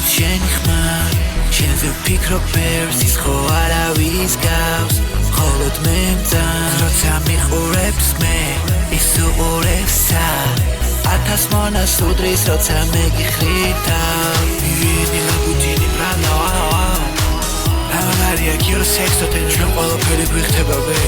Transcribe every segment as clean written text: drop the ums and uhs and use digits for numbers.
შენი ხმა შენზე ვფიქრობ ბევრს ის ხო არავის გავს მხოლოდ მე მძან როცა მიყურებს მე ის უყურებსა 1000 მონას უდრის როცა მეგიხრიდან ვიენი ლაბუჯინი ბრანო ამარია გირო სექსო თენჩლო ყველაფერი გვიხდება ვე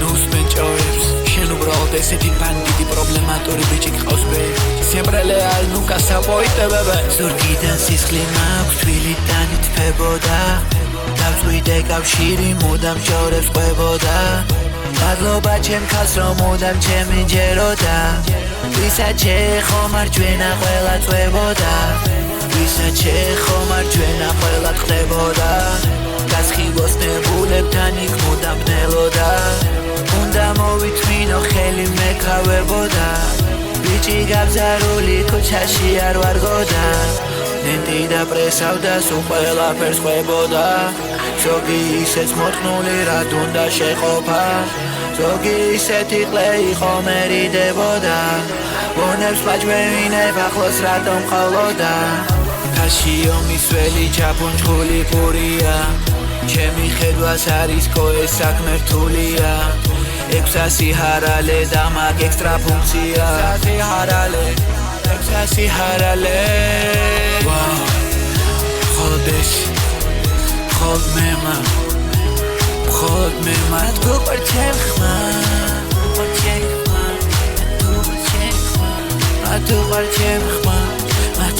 ნუსმენ ჭოებს შენ უბრალოდ ესეთი ბანდიტი პრობლემატური ბიჭი გყავს ვე siempre leal nunca se აპოიტებებე ზურგიდან სისხლი მაქვს თვილიდან ითვებოდა დავწვიდე კავშირი მუდამ შორებს ყვებოდა მადლობა ჩემ ქალს რომ მუდამ ჩემი ჯეროდა ვისაც შეხო მარჯვენა ყველა წვებოდა ვისაც შეხო მარჯვენა ყველა ხდებოდა გასხივოს ნებულებთან იქ მუდამ ბნელოდა უნდა მოვითმინო ხელი მეკავებოდა ბიჭი გაბზარული ქუჩაში არ ვარგოდა ნენტი და პრესავდა სულ ყველაფერს ყვებოდა ზოგი ისეც მოთხნული რად უნდა შეყოფა ზოგი ისეთი ყლე იყო მერიდებოდა ბონებს მაჯვევინებ ახლოს რატომ ყავლოდა თაში ომის ველი ჩაფუნჩხული პურია ჩემი ხედვას არის კო ეს საქმე რთულია 600 ჰარალე და მაგ ექსტრა ფუნქცია 600 ჰარალე 600 ჰარალე ვაუ ხოდეს ხოდ მემა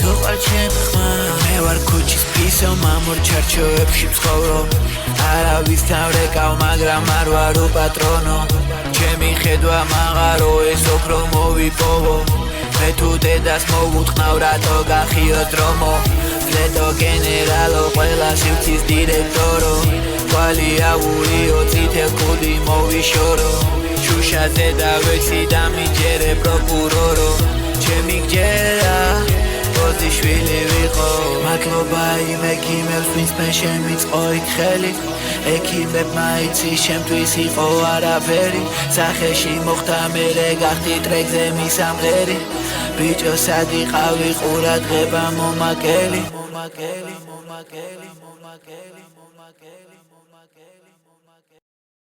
თუ ყურჩენ ხმა მე ვარ ქუჩის ფისო მამურ ჩარჩოებში ვცხოვრობ არავის თან ვრეკავ მაგრამ არ ვარ უპატრონო ჩემი ხედვა მაღარო ეს ოქრო მოვიპოვო მე თუ დედას მოვუთხნავ რატო გახიო დრომო ფლეტო გენერალო ყველა სივრცის დირექტორო კვალი აურიო წითელ კუდი მოვიშორო შუშაზე დავეცი და მიჯერე პროკურორო ჩემი გჯერა შვილი ვიყო მადლობა იმ ექიმებს ვინც მე შემიწყო იქ ხელი ექიმებმა იცი შემთვის იყო არაფერი სახეში მოხდა მერე გახდი ტრეკზე მისამღერი ბიჭო სად იყავი ყურადღება მომაკელი